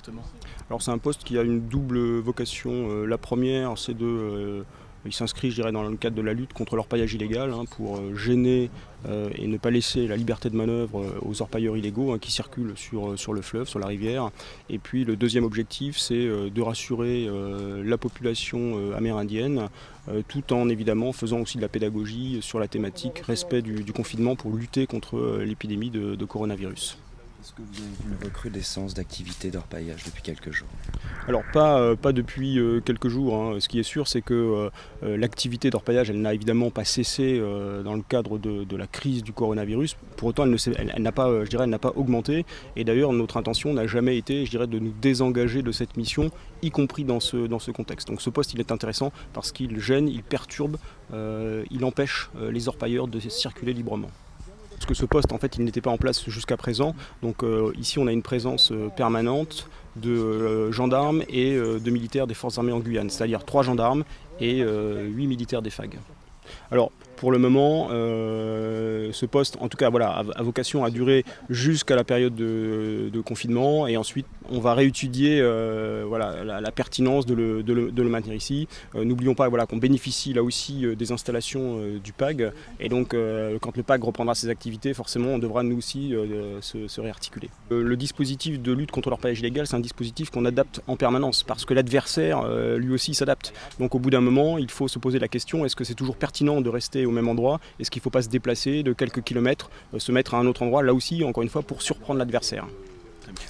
exactement? Alors c'est un poste qui a une double vocation. La première, c'est il s'inscrit, je dirais, dans le cadre de la lutte contre l'orpaillage illégal, pour gêner et ne pas laisser la liberté de manœuvre aux orpailleurs illégaux qui circulent sur le fleuve, sur la rivière. Et puis le deuxième objectif, c'est de rassurer la population amérindienne, tout en évidemment faisant aussi de la pédagogie sur la thématique respect du confinement pour lutter contre l'épidémie de coronavirus. Est-ce que vous avez vu une recrudescence d'activité d'orpaillage depuis quelques jours? Alors pas depuis quelques jours. Ce qui est sûr, c'est que l'activité d'orpaillage, elle n'a évidemment pas cessé dans le cadre de la crise du coronavirus. Pour autant, elle n'a pas augmenté. Et d'ailleurs, notre intention n'a jamais été, je dirais, de nous désengager de cette mission, y compris dans ce contexte. Donc ce poste, il est intéressant parce qu'il gêne, il perturbe, il empêche les orpailleurs de circuler librement. Parce que ce poste, en fait, il n'était pas en place jusqu'à présent. Donc ici, on a une présence permanente de gendarmes et de militaires des forces armées en Guyane, c'est-à-dire 3 gendarmes et 8 militaires des FAG. Alors, pour le moment, ce poste, en tout cas, a vocation à durer jusqu'à la période de confinement, et ensuite on va réétudier la pertinence de le maintenir ici. N'oublions pas qu'on bénéficie là aussi des installations du PAG, et donc quand le PAG reprendra ses activités, forcément on devra nous aussi se réarticuler. Le dispositif de lutte contre l'orpaillage illégal, c'est un dispositif qu'on adapte en permanence, parce que l'adversaire lui aussi s'adapte. Donc au bout d'un moment, il faut se poser la question, est-ce que c'est toujours pertinent de rester au même endroit? Est-ce qu'il ne faut pas se déplacer de quelques kilomètres, se mettre à un autre endroit, là aussi, encore une fois, pour surprendre l'adversaire?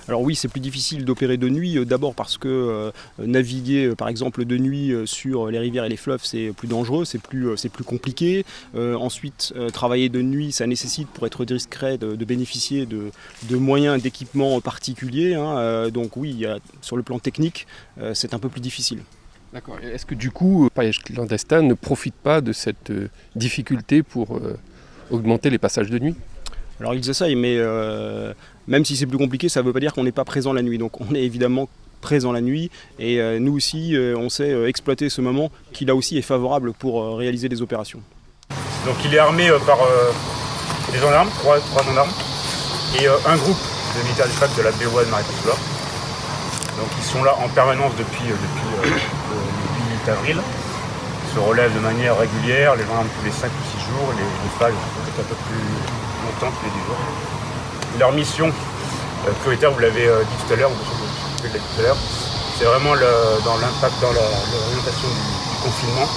Alors oui, c'est plus difficile d'opérer de nuit, d'abord parce que naviguer par exemple de nuit sur les rivières et les fleuves, c'est plus dangereux, c'est plus compliqué. Ensuite, travailler de nuit, ça nécessite, pour être discret, de bénéficier de moyens d'équipement particuliers. Donc oui, sur le plan technique, c'est un peu plus difficile. D'accord. Est-ce que du coup, le paillage clandestin ne profite pas de cette difficulté pour augmenter les passages de nuit? Alors ils essayent, mais même si c'est plus compliqué, ça ne veut pas dire qu'on n'est pas présent la nuit. Donc on est évidemment présent la nuit, et nous aussi, on sait exploiter ce moment qui là aussi est favorable pour réaliser des opérations. Donc il est armé par des gendarmes, 3 gendarmes, et un groupe de militaires du FAC de la BOA de Maripasoula. Donc ils sont là en permanence depuis le 8 avril. Ils se relèvent de manière régulière, les gendarmes tous les 5 ou 6 jours, les FAG peut-être un peu plus longtemps, tous les 10 jours. Leur mission prioritaire, vous l'avez dit tout à l'heure, c'est vraiment dans l'orientation du confinement,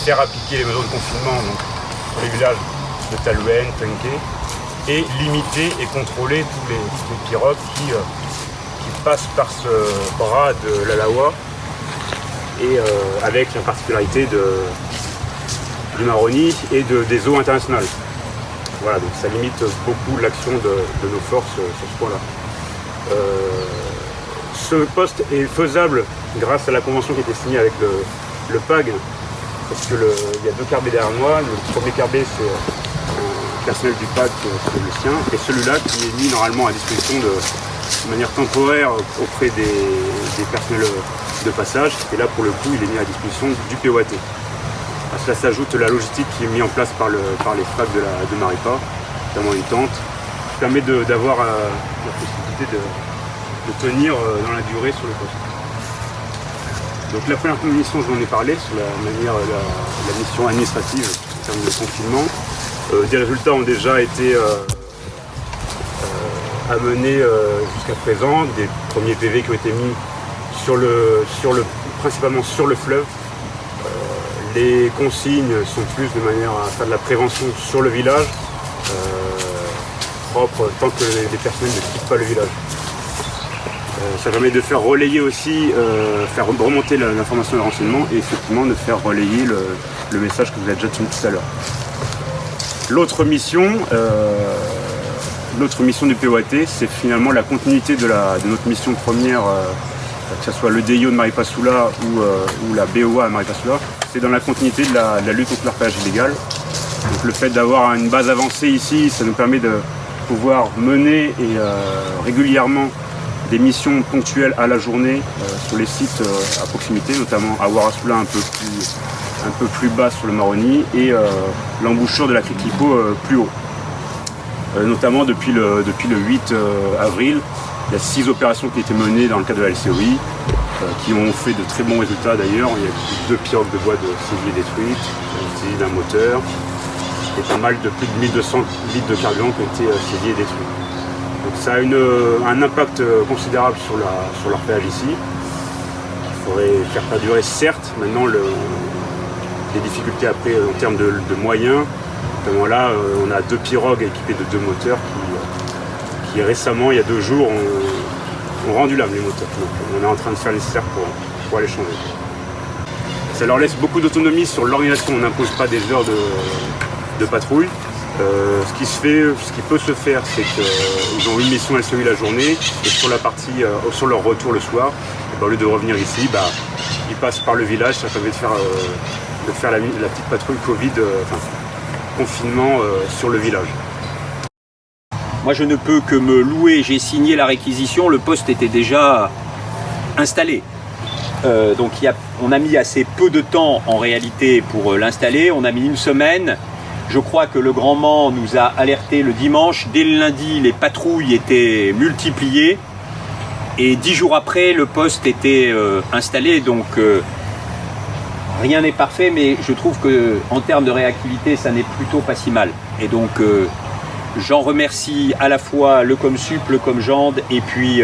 faire appliquer les mesures de confinement donc, sur les villages de Talouenne, Tenké, et limiter et contrôler tous les pirogues qui passent par ce bras de l'Alawa, et avec la particularité du Maroni et des eaux internationales. Voilà, donc ça limite beaucoup l'action de nos forces sur ce point-là. Ce poste est faisable grâce à la convention qui a été signée avec le PAG, parce qu'il y a 2 carbets derrière moi. Le premier carbet, c'est un personnel du PAG, c'est le sien, et celui-là qui est mis normalement à disposition de manière temporaire auprès des personnels de passage, et là pour le coup il est mis à disposition du POAT. À cela s'ajoute la logistique qui est mise en place par les FAG de Maripa, notamment une tente, qui permet d'avoir la possibilité de tenir dans la durée sur le poste. Donc la première mission, je vous en ai parlé, sur la mission administrative en termes de confinement. Des résultats ont déjà été amenés jusqu'à présent, des premiers PV qui ont été mis principalement sur le fleuve. Les consignes sont plus de manière à faire de la prévention sur le village, propre tant que les personnels ne quittent pas le village. Ça permet de faire relayer aussi, faire remonter l'information et le renseignement, et effectivement de faire relayer le message que vous avez déjà tenu tout à l'heure. L'autre mission du POAT, c'est finalement la continuité de notre mission première, que ce soit le DIO de Maripasoula ou la BOA à Maripasoula. C'est dans la continuité de la lutte contre l'orpaillage illégal. Donc le fait d'avoir une base avancée ici, ça nous permet de pouvoir mener régulièrement des missions ponctuelles à la journée sur les sites à proximité, notamment à Ouarassoula un peu plus bas sur le Maroni, et l'embouchure de la Criclipo plus haut. Notamment depuis le 8 avril, Il y a 6 opérations qui ont été menées dans le cadre de la LCOI, qui ont fait de très bons résultats d'ailleurs. Il y a eu 2 pirogues de bois saisis et détruites, saisis d'un moteur, et pas mal de plus de 1200 litres de carburant qui ont été saisis et détruits. Donc ça a un impact considérable sur l'orpaillage ici. Il faudrait faire perdurer, certes. Maintenant, les difficultés après en termes de moyens, notamment là, on a 2 pirogues équipées de 2 moteurs qui récemment, il y a 2 jours, ont rendu l'âme les moteurs. Donc on est en train de faire le nécessaire pour aller changer. Ça leur laisse beaucoup d'autonomie sur l'organisation. On n'impose pas des heures de patrouille. Ce qui peut se faire, c'est qu'ils ont une mission LCOI la journée et sur leur retour le soir, au lieu de revenir ici, ils passent par le village. Ça permet de faire la petite patrouille Covid, confinement sur le village. Moi, je ne peux que me louer. J'ai signé la réquisition. Le poste était déjà installé. Donc, on a mis assez peu de temps en réalité pour l'installer. On a mis 1 semaine. Je crois que le Grand Mans nous a alerté le dimanche. Dès le lundi, les patrouilles étaient multipliées. Et 10 jours après, le poste était installé. Donc, rien n'est parfait, mais je trouve qu'en termes de réactivité, ça n'est plutôt pas si mal. Et donc, j'en remercie à la fois le Comsup, le Comgend et puis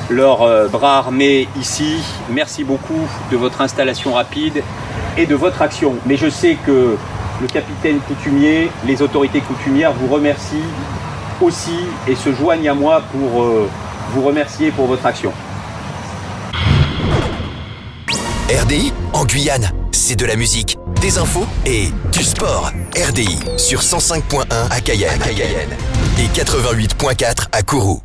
leur bras armé ici. Merci beaucoup de votre installation rapide et de votre action. Mais je sais que le capitaine coutumier, les autorités coutumières vous remercient aussi et se joignent à moi pour vous remercier pour votre action. RDI en Guyane, c'est de la musique, des infos et du sport. RDI sur 105.1 à Cayenne et 88.4 à Kourou.